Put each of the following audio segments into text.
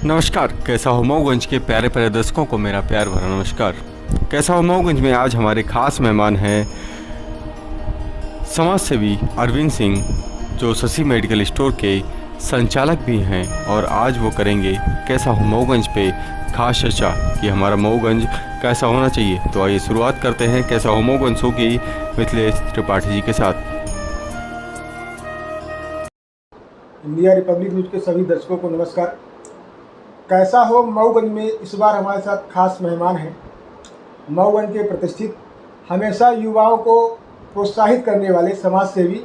नमस्कार, कैसा हो मऊगंज के प्यारे प्यारे दर्शकों को मेरा प्यार भरा नमस्कार। कैसा हो मऊगंज में आज हमारे खास मेहमान हैं समाज सेवी अरविंद सिंह, जो शशि मेडिकल स्टोर के संचालक भी हैं, और आज वो करेंगे कैसा हो मऊगंज पे खास चर्चा कि हमारा मऊगंज कैसा होना चाहिए। तो आइए शुरुआत करते हैं कैसा हो मऊगंज शो की मिथिलेश त्रिपाठी जी के साथ। इंडिया रिपब्लिक न्यूज़ के सभी दर्शकों को नमस्कार। कैसा हो मऊगंज में इस बार हमारे साथ खास मेहमान हैं। मऊगंज के प्रतिष्ठित, हमेशा युवाओं को प्रोत्साहित करने वाले समाज सेवी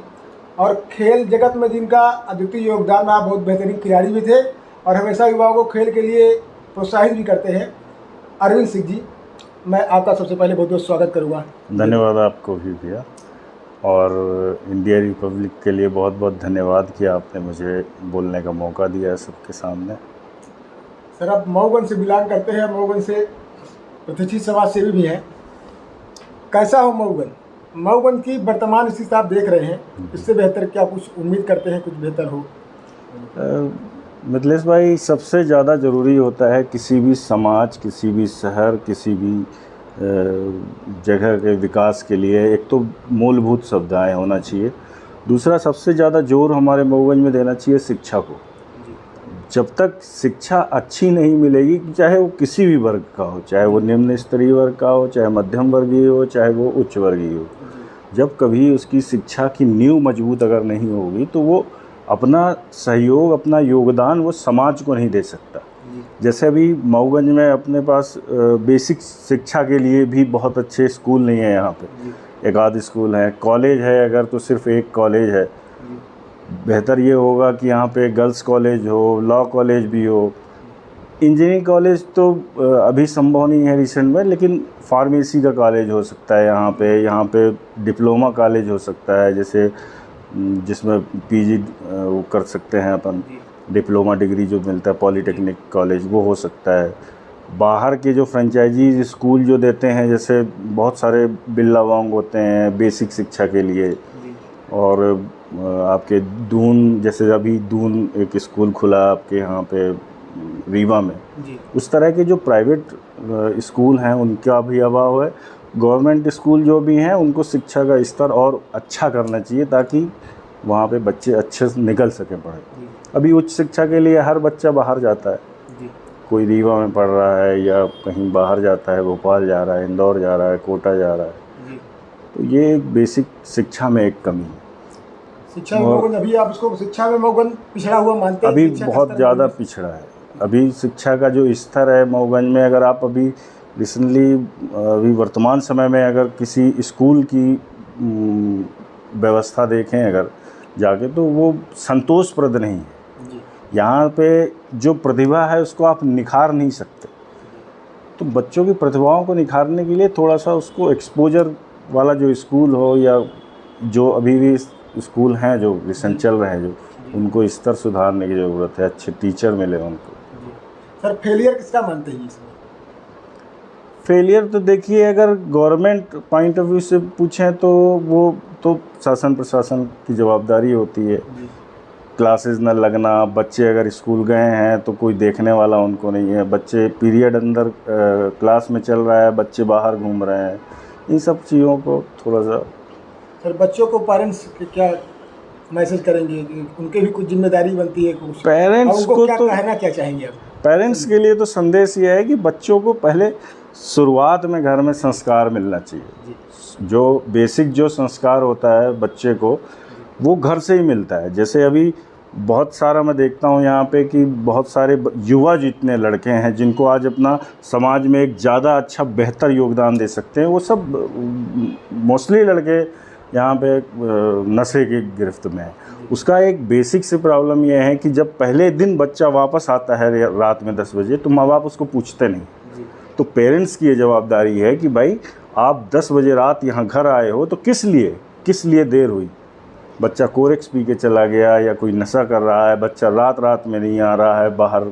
और खेल जगत में जिनका अद्वितीय योगदान रहा, बहुत बेहतरीन खिलाड़ी भी थे और हमेशा युवाओं को खेल के लिए प्रोत्साहित भी करते हैं, अरविंद सिंह जी, मैं आपका सबसे पहले बहुत बहुत स्वागत करूँगा। धन्यवाद आपको भी भैया, और इंडिया रिपब्लिक के लिए बहुत बहुत धन्यवाद कि आपने मुझे बोलने का मौका दिया है सबके सामने। सर, आप मऊगंज से बिलोंग करते हैं, मऊगंज से प्रतिष्ठित समाज सेवी भी हैं। कैसा हो मऊगंज? मऊगंज की वर्तमान स्थिति आप देख रहे हैं, इससे बेहतर क्या कुछ उम्मीद करते हैं, कुछ बेहतर हो? मिथिलेश भाई, सबसे ज़्यादा ज़रूरी होता है किसी भी समाज, किसी भी शहर, किसी भी जगह के विकास के लिए एक तो मूलभूत सुविधाएं होना चाहिए। दूसरा, सबसे ज़्यादा जोर हमारे मऊगंज में देना चाहिए शिक्षा को। जब तक शिक्षा अच्छी नहीं मिलेगी, चाहे वो किसी भी वर्ग का हो, चाहे वो निम्न स्तरीय वर्ग का हो, चाहे मध्यम वर्गीय हो, चाहे वो उच्च वर्गीय हो, जब कभी उसकी शिक्षा की नींव मजबूत अगर नहीं होगी तो वो अपना सहयोग, अपना योगदान वो समाज को नहीं दे सकता। जैसे अभी मऊगंज में अपने पास बेसिक शिक्षा के लिए भी बहुत अच्छे स्कूल नहीं है। यहाँ पे एक आध स्कूल है, कॉलेज है अगर तो सिर्फ एक कॉलेज है। बेहतर ये होगा कि यहाँ पे गर्ल्स कॉलेज हो, लॉ कॉलेज भी हो, इंजीनियरिंग कॉलेज तो अभी संभव नहीं है रिसेंट में, लेकिन फार्मेसी का कॉलेज हो सकता है यहाँ पे डिप्लोमा कॉलेज हो सकता है, जैसे जिसमें पीजी वो कर सकते हैं अपन, डिप्लोमा डिग्री जो मिलता है, पॉलीटेक्निक कॉलेज वो हो सकता है। बाहर के जो फ्रेंचाइजी स्कूल जो देते हैं, जैसे बहुत सारे बिल्लावांग होते हैं बेसिक शिक्षा के लिए, और आपके दून, जैसे अभी दून एक स्कूल खुला आपके यहाँ पे रीवा में, उस तरह के जो प्राइवेट स्कूल हैं उनका भी अभाव है। गवर्नमेंट स्कूल जो भी हैं उनको शिक्षा का स्तर और अच्छा करना चाहिए ताकि वहाँ पे बच्चे अच्छे से निकल सकें पढ़े। अभी उच्च शिक्षा के लिए हर बच्चा बाहर जाता है, कोई रीवा में पढ़ रहा है या कहीं बाहर जाता है, भोपाल जा रहा है, इंदौर जा रहा है, कोटा जा रहा है। तो ये एक बेसिक शिक्षा में एक कमी है। शिक्षा में मऊगंज, अभी आप इसको शिक्षा में मऊगंज पिछड़ा हुआ मानते हैं? अभी बहुत ज़्यादा पिछड़ा है। अभी शिक्षा का जो स्तर है मऊगंज में, अगर आप अभी रिसेंटली अभी वर्तमान समय में अगर किसी स्कूल की व्यवस्था देखें अगर जाके, तो वो संतोषप्रद नहीं है। यहाँ पे जो प्रतिभा है उसको आप निखार नहीं सकते। तो बच्चों की प्रतिभाओं को निखारने के लिए थोड़ा सा उसको एक्सपोजर वाला जो स्कूल हो, या जो अभी भी स्कूल हैं जो रिसेंट चल रहे हैं, जो उनको स्तर सुधारने की ज़रूरत है, अच्छे टीचर मिले उनको। सर, फेलियर किसका मानते हैं इसमें? फेलियर तो देखिए, अगर गवर्नमेंट पॉइंट ऑफ व्यू से पूछें तो वो तो शासन प्रशासन की जवाबदारी होती है। क्लासेस न लगना, बच्चे अगर स्कूल गए हैं तो कोई देखने वाला उनको नहीं है, बच्चे पीरियड अंदर क्लास में चल रहा है, बच्चे बाहर घूम रहे हैं, इन सब चीज़ों को थोड़ा सा। सर, बच्चों को पेरेंट्स क्या मैसेज करेंगे? उनके भी कुछ जिम्मेदारी बनती है कुछ, पेरेंट्स को तो कहना क्या चाहेंगे आप? पेरेंट्स के लिए तो संदेश ये है कि बच्चों को पहले शुरुआत में घर में संस्कार मिलना चाहिए। जो बेसिक जो संस्कार होता है बच्चे को, वो घर से ही मिलता है। जैसे अभी बहुत सारा मैं देखता हूँ यहाँ पे कि बहुत सारे युवा जितने लड़के हैं जिनको आज अपना समाज में एक ज़्यादा अच्छा बेहतर योगदान दे सकते हैं, वो सब मोस्टली लड़के यहाँ पे नशे की गिरफ्त में है। उसका एक बेसिक से प्रॉब्लम यह है कि जब पहले दिन बच्चा वापस आता है रात में 10 बजे, तो माँ बाप उसको पूछते नहीं। तो पेरेंट्स की ये जवाबदारी है कि भाई आप 10 बजे रात यहाँ घर आए हो तो किस लिए देर हुई? बच्चा कोरेक्स पी के चला गया या कोई नशा कर रहा है, बच्चा रात में नहीं आ रहा है, बाहर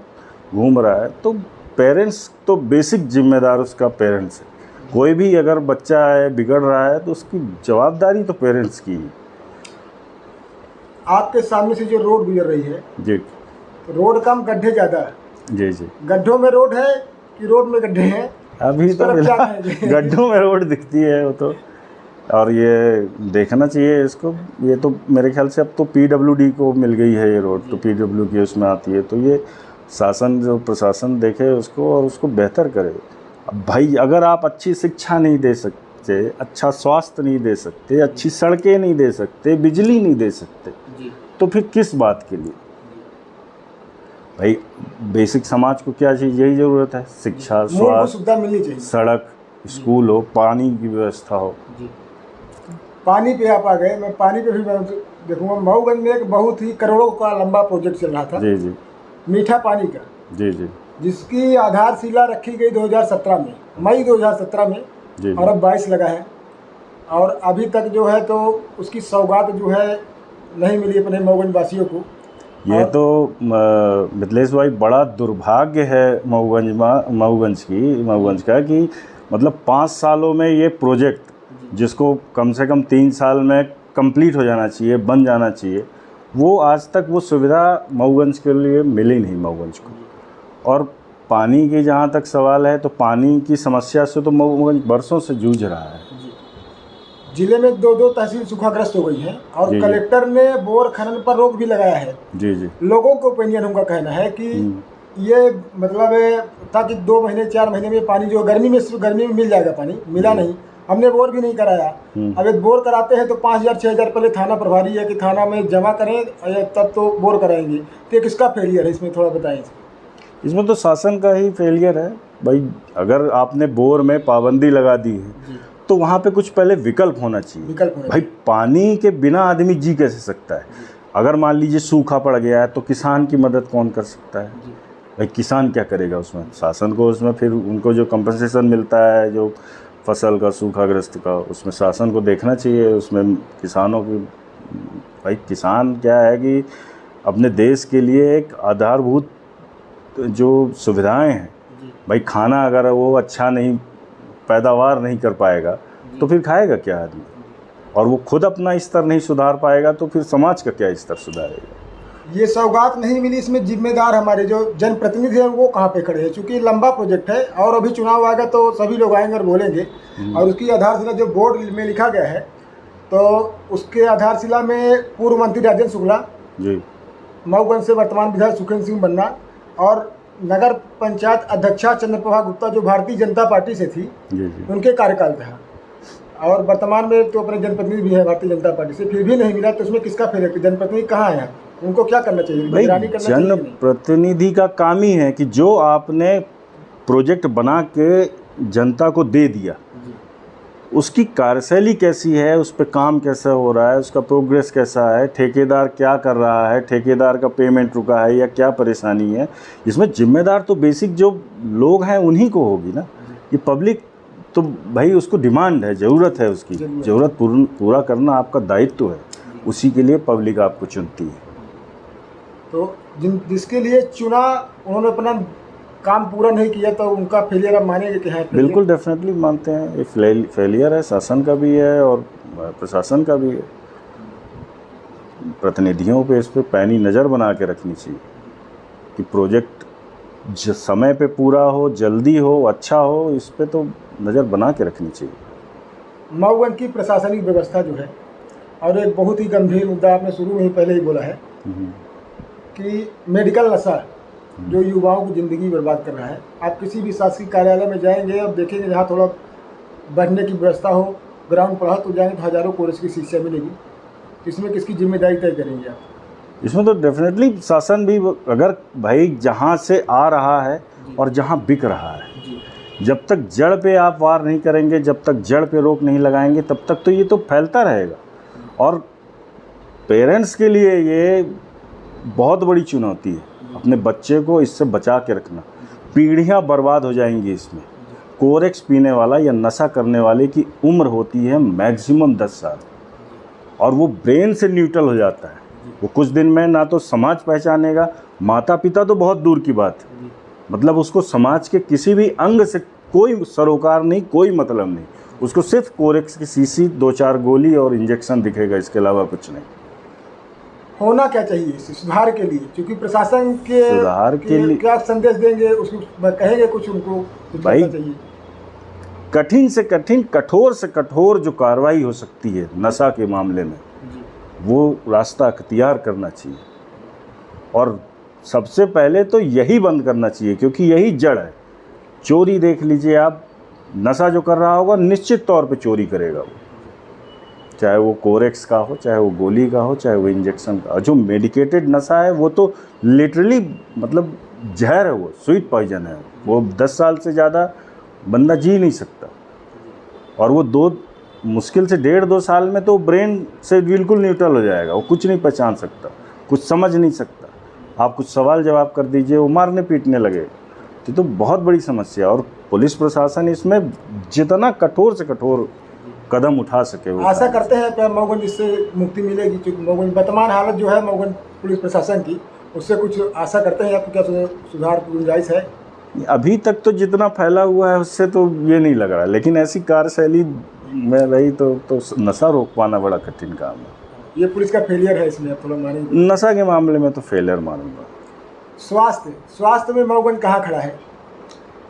घूम रहा है, तो पेरेंट्स तो बेसिक जिम्मेदार उसका पेरेंट्स है। कोई भी अगर बच्चा है बिगड़ रहा है तो उसकी जवाबदारी तो पेरेंट्स की है। आपके सामने से जो रोड गुजर रही है जी, रोड कम, गड्ढे ज़्यादा है। जी जी। गड्ढों में रोड है कि रोड में गड्ढे हैं? अभी इस तो तरफ क्या फिलहाल कहेंगे? गड्ढों में रोड दिखती है वो तो, और ये देखना चाहिए इसको। ये तो मेरे ख्याल से अब तो PWD को मिल गई है ये रोड, तो PW की उसमें आती है, तो ये शासन जो प्रशासन देखे उसको और उसको बेहतर करे। अब भाई अगर आप अच्छी शिक्षा नहीं दे सकते, अच्छा स्वास्थ्य नहीं दे सकते, अच्छी सड़कें नहीं दे सकते, बिजली नहीं दे सकते, तो फिर किस बात के लिए? भाई बेसिक समाज को क्या चाहिए? यही ज़रूरत है, शिक्षा, मूलभूत स्वास्थ्य, सुविधा मिलनी चाहिए। सड़क, स्कूल हो, पानी की व्यवस्था हो। पानी पे आप आ गए, मैं पानी पे भी मैं देखूंगा। मऊगंज में एक बहुत ही करोड़ों का लंबा प्रोजेक्ट चल रहा था, जी जी मीठा पानी का, जी जी जिसकी आधारशिला रखी गई 2017 में, मई 2017 में, जी और अब 22 लगा है, और अभी तक जो है तो उसकी सौगात जो है नहीं मिली अपने मऊगंज वासियों को। ये तो मिथिलेश भाई बड़ा दुर्भाग्य है मऊगंज का कि मतलब 5 सालों में ये प्रोजेक्ट, जिसको कम से कम 3 साल में कंप्लीट हो जाना चाहिए, बन जाना चाहिए, वो आज तक वो सुविधा मऊगंज के लिए मिली नहीं मऊगंज को। और पानी की जहाँ तक सवाल है, तो पानी की समस्या से तो मऊगंज बरसों से जूझ रहा है। जिले में 2 तहसील सूखाग्रस्त हो गई हैं, और जी, जी। कलेक्टर ने बोर खनन पर रोक भी लगाया है। जी जी लोगों को ओपिनियन उनका कहना है कि ये मतलब ताकि 2 महीने 4 महीने में पानी जो गर्मी में मिल जाएगा, पानी मिला नहीं, हमने बोर भी नहीं कराया। अब एक बोर कराते हैं तो 5,000 6,000 पहले थाना प्रभारी है कि थाना में जमा करें, तब तो बोर कराएंगे। तो ये किसका फेलियर है इसमें, थोड़ा बताएं। इसमें तो शासन का ही फेलियर है भाई। अगर आपने बोर में पाबंदी लगा दी है, तो वहाँ पे कुछ पहले विकल्प होना चाहिए। भाई पानी के बिना आदमी जी कैसे सकता है? अगर मान लीजिए सूखा पड़ गया है, तो किसान की मदद कौन कर सकता है? भाई किसान क्या करेगा उसमें? शासन को उसमें फिर उनको जो कंपनसेशन मिलता है जो फसल का, सूखाग्रस्त का, उसमें शासन को देखना चाहिए। उसमें किसानों की, भाई किसान क्या है कि अपने देश के लिए एक आधारभूत जो सुविधाएं हैं, भाई खाना अगर वो अच्छा नहीं, पैदावार नहीं कर पाएगा, तो फिर खाएगा क्या आदमी? और वो खुद अपना स्तर नहीं सुधार पाएगा, तो फिर समाज का क्या स्तर सुधारेगा? ये सौगात नहीं मिली, इसमें जिम्मेदार हमारे जो जनप्रतिनिधि हैं वो कहाँ पे खड़े हैं? क्योंकि लंबा प्रोजेक्ट है, और अभी चुनाव आएगा तो सभी लोग आएंगे और बोलेंगे। और उसकी आधारशिला जो बोर्ड में लिखा गया है, तो उसके आधारशिला में पूर्व मंत्री राजेंद्र शुक्ला जी, मऊगंज से वर्तमान विधायक सुखेंद्र सिंह बन्ना, और नगर पंचायत अध्यक्षा चंद्रप्रभा गुप्ता जो भारतीय जनता पार्टी से थी, जी जी उनके कार्यकाल था, और वर्तमान में तो अपने जनप्रतिनिधि भी है भारतीय जनता पार्टी से, फिर भी नहीं मिला। तो उसमें किसका फेल है? जनप्रतिनिधि कहाँ है? उनको क्या करना चाहिए? निगरानी करना चाहिए? जनप्रतिनिधि का काम ही है कि जो आपने प्रोजेक्ट बना के जनता को दे दिया, उसकी कार्यशैली कैसी है, उस पर काम कैसा हो रहा है, उसका प्रोग्रेस कैसा है, ठेकेदार क्या कर रहा है, ठेकेदार का पेमेंट रुका है या क्या परेशानी है, इसमें जिम्मेदार तो बेसिक जो लोग हैं उन्हीं को होगी ना। ये पब्लिक तो भाई उसको डिमांड है, ज़रूरत है, उसकी ज़रूरत पूरा करना आपका दायित्व है। उसी के लिए पब्लिक आपको चुनती है। तो जिसके लिए चुना, उन्होंने अपना काम पूरा नहीं किया, तो उनका फेलियर आप मानेंगे कि है? बिल्कुल डेफिनेटली मानते हैं। ये फेलियर है, शासन का भी है और प्रशासन का भी है। प्रतिनिधियों पे इस पर पैनी नज़र बना के रखनी चाहिए कि प्रोजेक्ट समय पे पूरा हो, जल्दी हो, अच्छा हो, इस पे तो नज़र बना के रखनी चाहिए। मऊगंज की प्रशासनिक व्यवस्था जो है, और एक बहुत ही गंभीर मुद्दा आपने शुरू में ही पहले ही बोला है कि मेडिकल नशा जो युवाओं की ज़िंदगी बर्बाद कर रहा है। आप किसी भी शासकीय कार्यालय में जाएंगे और देखेंगे जहाँ थोड़ा बैठने की व्यवस्था हो, ग्राउंड पर तो जाएंगे तो हज़ारों कोर्स की शिक्षा मिलेगी। इसमें किसकी जिम्मेदारी तय करेंगे आप? इसमें तो डेफिनेटली शासन भी, अगर भाई जहाँ से आ रहा है और जहाँ बिक रहा है, जब तक जड़ पे आप वार नहीं करेंगे, जब तक जड़ पे रोक नहीं लगाएंगे, तब तक तो ये तो फैलता रहेगा। और पेरेंट्स के लिए ये बहुत बड़ी चुनौती है, अपने बच्चे को इससे बचा के रखना। पीढ़ियाँ बर्बाद हो जाएंगी इसमें। कोरेक्स पीने वाला या नशा करने वाले की उम्र होती है मैक्सिमम 10 साल, और वो ब्रेन से न्यूट्रल हो जाता है। वो कुछ दिन में ना तो समाज पहचानेगा, माता पिता तो बहुत दूर की बात है, मतलब उसको समाज के किसी भी अंग से कोई सरोकार नहीं, कोई मतलब नहीं। उसको सिर्फ कोरेक्स की शीशी, 2-4 गोली और इंजेक्शन दिखेगा, इसके अलावा कुछ नहीं। होना क्या चाहिए इस सुधार के लिए, क्योंकि प्रशासन के सुधार के लिए क्या संदेश देंगे, उसको कहेंगे कुछ उनको कुछ भाई करना चाहिए। कठिन से कठिन, कठोर से कठोर जो कार्रवाई हो सकती है नशा के मामले में, वो रास्ता अख्तियार करना चाहिए। और सबसे पहले तो यही बंद करना चाहिए, क्योंकि यही जड़ है। चोरी देख लीजिए आप, नशा जो कर रहा होगा निश्चित तौर पे चोरी करेगा वो, चाहे वो कोरेक्स का हो, चाहे वो गोली का हो, चाहे वो इंजेक्शन का। जो मेडिकेटेड नशा है वो तो लिटरली मतलब जहर है, वो स्वीट पॉइजन है। वो 10 साल से ज़्यादा बंदा जी नहीं सकता, और वो मुश्किल से 1.5-2 साल में तो ब्रेन से बिल्कुल न्यूट्रल हो जाएगा। वो कुछ नहीं पहचान सकता, कुछ समझ नहीं सकता। आप कुछ सवाल जवाब कर दीजिए, वो मारने पीटने लगेगा। तो बहुत बड़ी समस्या, और पुलिस प्रशासन इसमें जितना कठोर से कठोर कदम उठा सके वो आशा करते हैं कि मऊगंज इससे मुक्ति मिलेगी, क्योंकि मऊगंज वर्तमान हालत जो है मऊगंज पुलिस प्रशासन की, उससे कुछ आशा करते हैं। आपको क्या सुधार की गुंजाइश है? अभी तक तो जितना फैला हुआ है उससे तो ये नहीं लग रहा, लेकिन ऐसी कार्यशैली में रही तो नशा रोक पाना बड़ा कठिन काम है। ये पुलिस का फेलियर है इसमें, आप थोड़ा मानेंगे? नशा के मामले में तो फेलियर मानूंगा। स्वास्थ्य में मऊगंज कहाँ खड़ा है?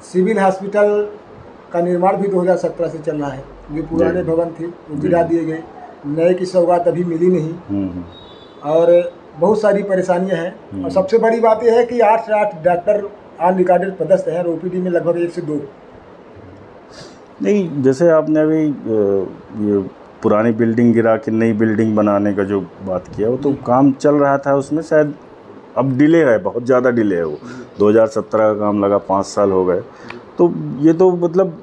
सिविल हॉस्पिटल का निर्माण भी 2017 से चल रहा है। जो पुराने भवन थे वो गिरा दिए गए, नए की सौगात अभी मिली नहीं, और बहुत सारी परेशानियां हैं। और सबसे बड़ी बात यह है कि 8 से 8 डॉक्टर ऑन रिकॉर्डेड पदस्थ हैं, और ओपीडी में लगभग 1 से 2। नहीं, जैसे आपने अभी ये पुरानी बिल्डिंग गिरा के नई बिल्डिंग बनाने का जो बात किया, वो तो काम चल रहा था, उसमें शायद अब डिले है, बहुत ज़्यादा डिले है। वो 2017 का काम लगा, 5 साल हो गए। तो ये तो मतलब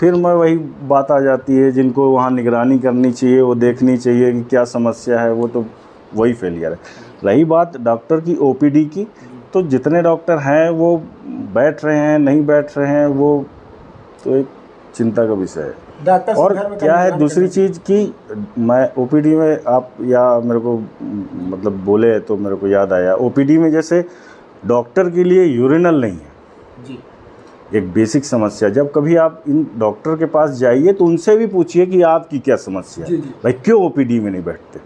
फिर मैं वही बात आ जाती है, जिनको वहाँ निगरानी करनी चाहिए, वो देखनी चाहिए कि क्या समस्या है, वो तो वही फेलियर है। रही बात डॉक्टर की ओपीडी की, तो जितने डॉक्टर हैं वो बैठ रहे हैं, नहीं बैठ रहे हैं, वो तो एक चिंता का विषय है। और क्या है दूसरी चीज़ कि मैं ओपीडी में, आप या मेरे को मतलब बोले तो मेरे को याद आया, ओपीडी में जैसे डॉक्टर के लिए यूरिनल नहीं है जी, एक बेसिक समस्या। जब कभी आप इन डॉक्टर के पास जाइए तो उनसे भी पूछिए कि आपकी क्या समस्या है, भाई क्यों ओपीडी में नहीं बैठते,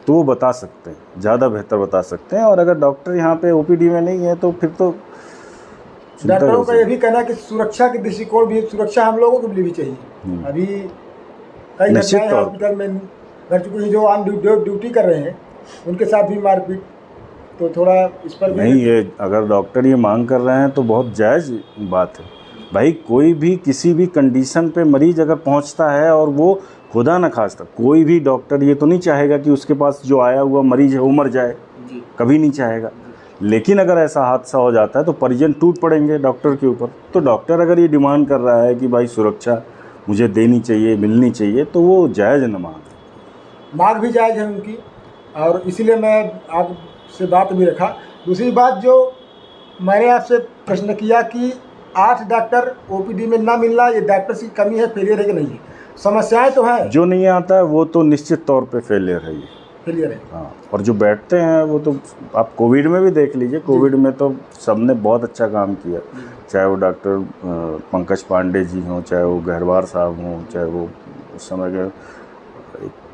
तो वो बता सकते हैं, ज़्यादा बेहतर बता सकते हैं। और अगर डॉक्टर यहाँ पे ओपीडी में नहीं है तो फिर तो डॉक्टरों का ये भी कहना है कि सुरक्षा के दृष्टिकोण भी, सुरक्षा हम लोगों को भी चाहिए। अभी कई घटनाएं हॉस्पिटल में घट चुकी हैं, जो ऑन ड्यूटी कर रहे हैं उनके साथ भी मारपीट, तो थोड़ा इस पर नहीं, ये अगर डॉक्टर ये मांग कर रहे हैं तो बहुत जायज़ बात है। भाई कोई भी किसी भी कंडीशन पे मरीज अगर पहुंचता है, और वो खुदा न खास्ता, कोई भी डॉक्टर ये तो नहीं चाहेगा कि उसके पास जो आया हुआ मरीज है वो मर जाए, कभी नहीं चाहेगा। लेकिन अगर ऐसा हादसा हो जाता है तो परिजन टूट पड़ेंगे डॉक्टर के ऊपर। तो डॉक्टर अगर ये डिमांड कर रहा है कि भाई सुरक्षा मुझे देनी चाहिए, मिलनी चाहिए, तो वो जायज़ न मांग भी जायज़ है उनकी, और इसीलिए मैं आपसे बात भी रखा। दूसरी बात जो मैंने आपसे प्रश्न किया कि 8 डॉक्टर ओपीडी में ना मिलना, ये डॉक्टर की कमी है, फेलियर है कि नहीं है? समस्याएं तो हैं, जो नहीं आता है वो तो निश्चित तौर पे फेलियर है, ये फेलियर है। हाँ, और जो बैठते हैं वो तो आप कोविड में भी देख लीजिए, कोविड में तो सबने बहुत अच्छा काम किया, चाहे वो डॉक्टर पंकज पांडे जी हों, चाहे वो गहरवार साहब हों, चाहे वो उस समय के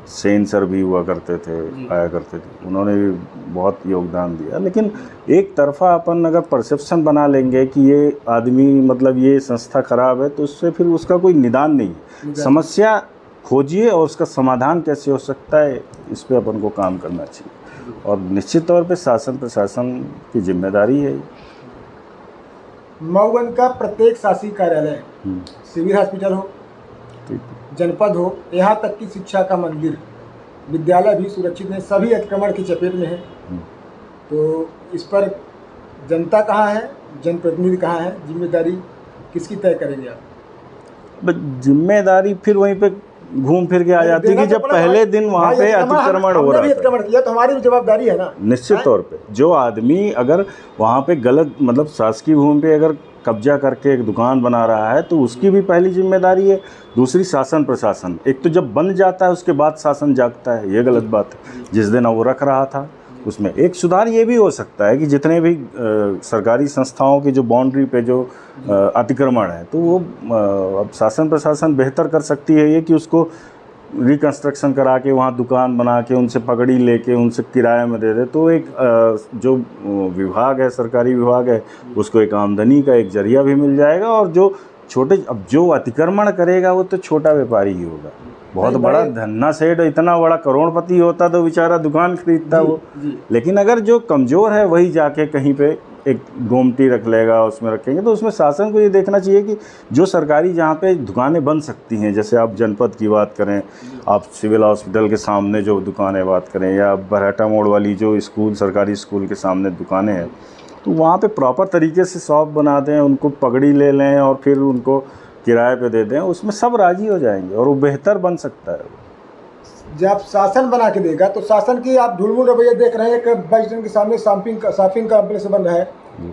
सेन सर भी हुआ करते थे, आया करते थे, उन्होंने भी बहुत योगदान दिया। लेकिन एक तरफा अपन अगर परसेप्शन बना लेंगे कि ये आदमी मतलब ये संस्था खराब है, तो उससे फिर उसका कोई निदान नहीं है। समस्या खोजिए और उसका समाधान कैसे हो सकता है, इस पे अपन को काम करना चाहिए, और निश्चित तौर पे शासन प्रशासन की जिम्मेदारी है। मऊगंज का प्रत्येक शासकीय कार्यालय, सिविल हॉस्पिटल हो, जनपद हो, यहाँ तक कि शिक्षा का मंदिर, विद्यालय भी सुरक्षित नहीं, सभी अतिक्रमण की चपेट में है। तो इस पर जनता कहाँ है, जनप्रतिनिधि कहाँ है, जिम्मेदारी किसकी तय करेंगे आप? जिम्मेदारी फिर वहीं पे घूम फिर के आ जाती है कि जब पहले दिन वहाँ पे अतिक्रमण हो रहा है, तो हमारी भी जवाबदारी है ना। निश्चित तौर पे जो आदमी अगर वहाँ पे गलत मतलब शासकीय भूमि पे अगर कब्जा करके एक दुकान बना रहा है, तो उसकी भी पहली जिम्मेदारी है। दूसरी शासन प्रशासन, एक तो जब बन जाता है उसके बाद शासन जागता है, ये गलत बात है। जिस दिन वो रख रहा था उसमें एक सुधार ये भी हो सकता है कि जितने भी सरकारी संस्थाओं की जो बाउंड्री पे जो अतिक्रमण है, तो वो अब शासन प्रशासन बेहतर कर सकती है ये कि उसको रिकंस्ट्रक्शन करा के वहाँ दुकान बना के उनसे पगड़ी लेके उनसे किराए में दे दे, तो एक जो विभाग है, सरकारी विभाग है, उसको एक आमदनी का एक जरिया भी मिल जाएगा। और जो छोटे, अब जो अतिक्रमण करेगा वो तो छोटा व्यापारी ही होगा। बहुत बड़ा धन्ना सेठ, इतना बड़ा करोड़पति होता तो बेचारा दुकान खरीदता वो। लेकिन अगर जो कमज़ोर है वही जाके कहीं पे एक गोमती रख लेगा, उसमें रखेंगे। तो उसमें शासन को ये देखना चाहिए कि जो सरकारी जहाँ पे दुकानें बन सकती हैं, जैसे आप जनपद की बात करें, आप सिविल हॉस्पिटल के सामने जो दुकानें बात करें, या बरहटा मोड़ वाली जो स्कूल, सरकारी स्कूल के सामने दुकानें हैं, तो वहाँ पे प्रॉपर तरीके से शॉप बना दें, उनको पगड़ी ले लें और फिर उनको किराए पे दे दें, उसमें सब राज़ी हो जाएंगे और वो बेहतर बन सकता है। जब शासन बना के देगा तो शासन की आप ढुलमुल रवैया देख रहे हैं। एक बस स्टैंड के सामने शॉपिंग कॉम्प्लेक्स बन रहा है,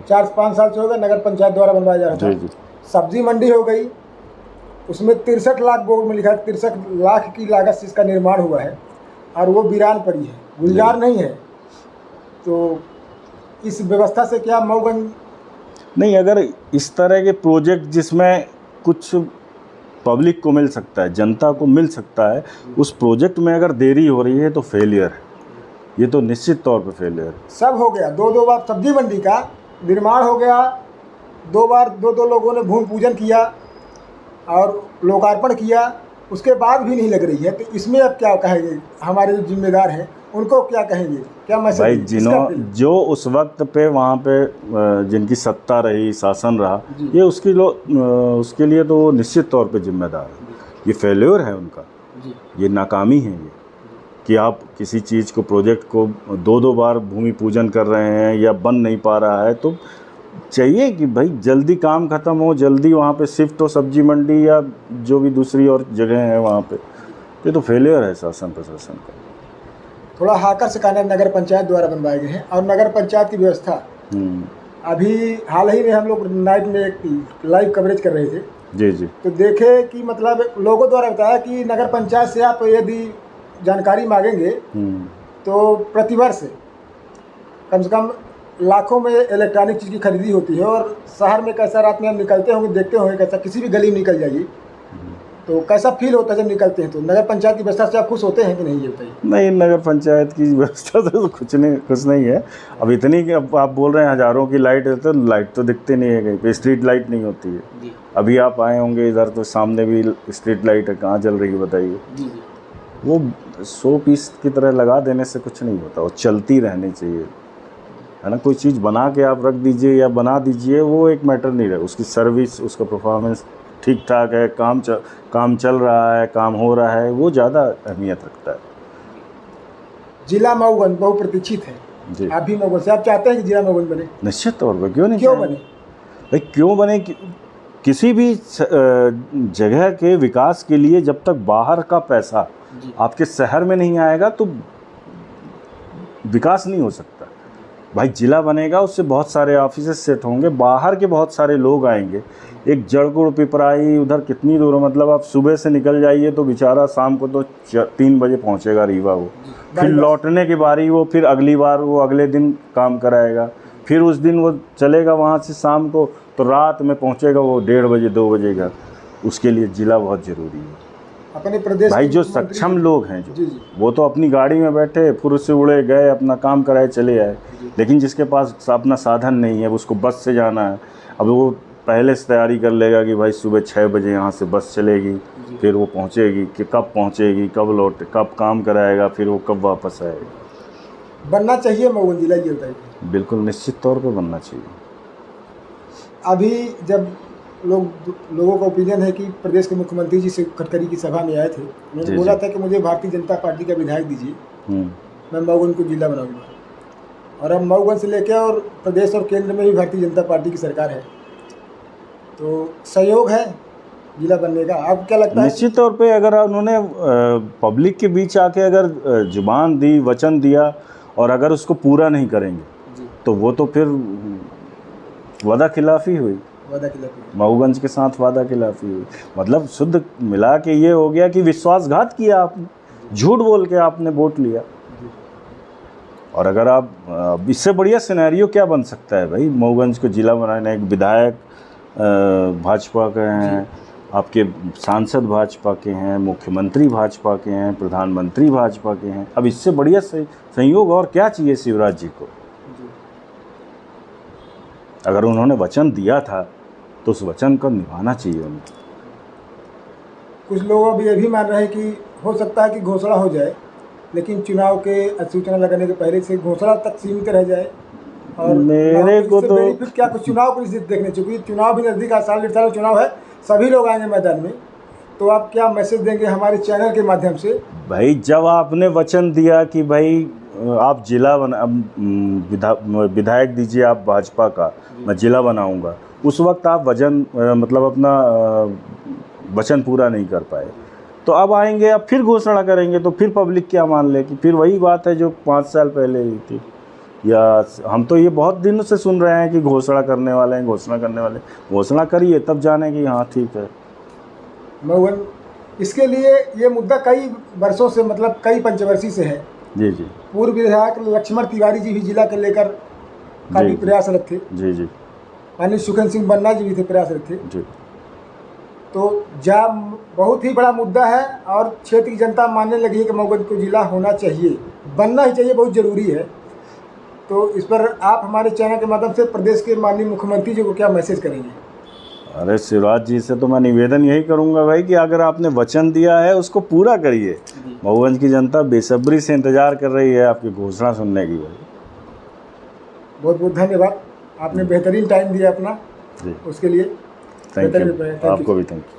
4-5 साल से होगा, नगर पंचायत द्वारा बनवाया जा रहा था। सब्जी मंडी हो गई, उसमें 63 लाख बोर्ड में लिखा है, 63 लाख की लागत से इसका निर्माण हुआ है और वो वीरान पड़ी है, गुलजार नहीं है। तो इस व्यवस्था से क्या मऊगंज नहीं, अगर इस तरह के प्रोजेक्ट जिसमें कुछ पब्लिक को मिल सकता है, जनता को मिल सकता है, उस प्रोजेक्ट में अगर देरी हो रही है तो फेलियर है, ये तो निश्चित तौर पे फेलियर है। सब हो गया, दो बार सब्जी मंडी का निर्माण हो गया, 2 बार 2 लोगों ने भूमि पूजन किया और लोकार्पण किया, उसके बाद भी नहीं लग रही है। तो इसमें अब क्या कहेंगे हमारे जो जिम्मेदार हैं, उनको क्या कहेंगे, क्या मैसेज? भाई जो उस वक्त पे वहाँ पे जिनकी सत्ता रही, शासन रहा, ये उसके लिए तो वो निश्चित तौर पे जिम्मेदार है। ये फेल्योर है उनका, ये नाकामी है ये, कि आप किसी चीज़ को, प्रोजेक्ट को 2 बार भूमि पूजन कर रहे हैं या बन नहीं पा रहा है। तो चाहिए कि भाई जल्दी काम ख़त्म हो, जल्दी वहाँ पे शिफ्ट हो सब्जी मंडी या जो भी दूसरी और जगह है वहाँ पे। ये तो फेलियर है शासन प्रशासन का। थोड़ा हाकर से कहना, नगर पंचायत द्वारा बनवाए गए हैं और नगर पंचायत की व्यवस्था अभी हाल ही में हम लोग नाइट में एक लाइव कवरेज कर रहे थे। जी। तो देखे कि मतलब लोगों द्वारा बताया कि नगर पंचायत से आप यदि जानकारी मांगेंगे तो प्रतिवर्ष कम से कम लाखों में इलेक्ट्रॉनिक चीज़ की खरीदी होती है। और शहर में कैसा, रात में हम निकलते होंगे, देखते होंगे कैसा, किसी भी गली में निकल जाइए तो कैसा फील होता है जब निकलते हैं। तो नगर पंचायत की व्यवस्था से आप खुश होते हैं कि नहीं, ये बताइए। नहीं, नगर पंचायत की व्यवस्था से तो कुछ नहीं है। अब इतनी कि अब आप बोल रहे हैं हज़ारों की लाइट है, तो लाइट तो दिखती नहीं है कहीं पे, स्ट्रीट लाइट नहीं होती है। अभी आप आए होंगे इधर तो सामने भी स्ट्रीट लाइट है, कहाँ जल रही है बताइए। वो 100 पीस की तरह लगा देने से कुछ नहीं होता, वो चलती रहनी चाहिए, है ना। कोई चीज़ बना के आप रख दीजिए या बना दीजिए, वो एक मैटर नहीं रहे। उसकी सर्विस, उसका परफॉर्मेंस ठीक ठाक है, काम चल रहा है, काम हो रहा है, वो ज़्यादा अहमियत रखता है। जिला मऊगंज बहुप्रतीक्षित है जी। आप भी मऊगंज से, आप चाहते हैं कि जिला मऊगंज बने? निश्चित तौर पर, क्यों नहीं, क्यों बने भाई, क्यों बने? किसी भी जगह के विकास के लिए जब तक बाहर का पैसा आपके शहर में नहीं आएगा तो विकास नहीं हो सकता। भाई जिला बनेगा, उससे बहुत सारे ऑफिसेस सेट होंगे, बाहर के बहुत सारे लोग आएंगे। एक जड़गुड़ पिपराई उधर कितनी दूर, मतलब आप सुबह से निकल जाइए तो बेचारा शाम को तो 3 बजे पहुंचेगा रीवा वो, फिर लौटने की बारी वो, फिर अगली बार वो अगले दिन काम कराएगा, फिर उस दिन वो चलेगा वहाँ से शाम को, तो रात में पहुँचेगा वो 1:30 बजे 2 बजे का। उसके लिए जिला बहुत ज़रूरी है। अपने प्रदेश भाई जो सक्षम लोग हैं वो तो अपनी गाड़ी में बैठे फुर से उड़े गए, अपना काम कराए चले आए। लेकिन जिसके पास अपना साधन नहीं है, उसको बस से जाना है, अब वो पहले से तैयारी कर लेगा कि भाई सुबह 6 बजे यहाँ से बस चलेगी, फिर वो पहुँचेगी, कि कब पहुँचेगी, कब लौट, कब काम कराएगा, फिर वो कब वापस आएगा। बनना चाहिए मऊगंज जिला, ये बताइए। बिल्कुल निश्चित तौर पर बनना चाहिए। अभी जब लोगों का ओपिनियन है कि प्रदेश के मुख्यमंत्री जी से गडकरी की सभा में आए थे, उन्होंने बोला था कि मुझे भारतीय जनता पार्टी का विधायक दीजिए, मैं मऊगंज को जिला बनाऊंगा। और अब मऊगंज से लेकर और प्रदेश और केंद्र में भी भारतीय जनता पार्टी की सरकार है, तो सहयोग है जिला बनने का। आपको क्या लगता है? निश्चित तौर पे अगर उन्होंने पब्लिक के बीच आके अगर जुबान दी, वचन दिया और अगर उसको पूरा नहीं करेंगे तो वो तो फिर वादा खिलाफी हुई, मऊगंज के साथ वादा खिलाफी हुई। मतलब शुद्ध मिला के ये हो गया कि विश्वासघात किया आपने, झूठ बोल के आपने वोट लिया। और अगर आप इससे बढ़िया सिनेरियो क्या बन सकता है भाई, मऊगंज को जिला बनाने, एक विधायक भाजपा के हैं, आपके सांसद भाजपा के हैं, मुख्यमंत्री भाजपा के हैं, प्रधानमंत्री भाजपा के हैं। अब इससे बढ़िया संयोग और क्या चाहिए शिवराज जी को? अगर उन्होंने वचन दिया था तो उस वचन को निभाना चाहिए उन्हें। कुछ लोग अब ये भी मान रहे हैं कि हो सकता है कि घोषणा हो जाए, लेकिन चुनाव के अधिसूचना लगाने के पहले से घोषणा तक सीमित रह जाए। और मेरे को तो बेनिफिट क्या, कुछ चुनाव को देखने चाहिए, चुनाव भी नज़दीक, साल 1.5 साल चुनाव है, सभी लोग आएंगे मैदान में। तो आप क्या मैसेज देंगे हमारे चैनल के माध्यम से? भाई जब आपने वचन दिया कि भाई आप जिला विधायक दीजिए आप भाजपा का, मैं जिला बनाऊंगा, उस वक्त आप मतलब अपना वचन पूरा नहीं कर पाए, तो अब आएंगे, अब फिर घोषणा करेंगे, तो फिर पब्लिक क्या मान ले कि फिर वही बात है जो 5 साल पहले हुई थी। या हम तो ये बहुत दिनों से सुन रहे हैं कि घोषणा करने वाले हैं, घोषणा करने वाले। घोषणा करिए तब जाने कि हाँ ठीक है। मऊगन, इसके लिए ये मुद्दा कई वर्षों से, मतलब कई पंचवर्षीय से है। जी जी। पूर्व विधायक लक्ष्मण तिवारी जी भी जिला को लेकर काफ़ी प्रयासरत थे। जी जी। माननीय सुखेंद्र सिंह बन्ना जी भी थे, प्रयासरत थे जी। तो बहुत ही बड़ा मुद्दा है और क्षेत्र की जनता मानने लगी है कि मऊगंज को जिला होना चाहिए, बनना ही चाहिए, बहुत ज़रूरी है। तो इस पर आप हमारे चैनल के माध्यम से प्रदेश के माननीय मुख्यमंत्री जी को क्या मैसेज करेंगे? अरे शिवराज जी से तो मैं निवेदन यही करूंगा भाई कि अगर आपने वचन दिया है उसको पूरा करिए। मऊगंज की जनता बेसब्री से इंतजार कर रही है आपकी घोषणा सुनने की। भाई बहुत बहुत धन्यवाद, आपने बेहतरीन टाइम दिया अपना, उसके लिए थैंक यू। आपको भी थैंक यू।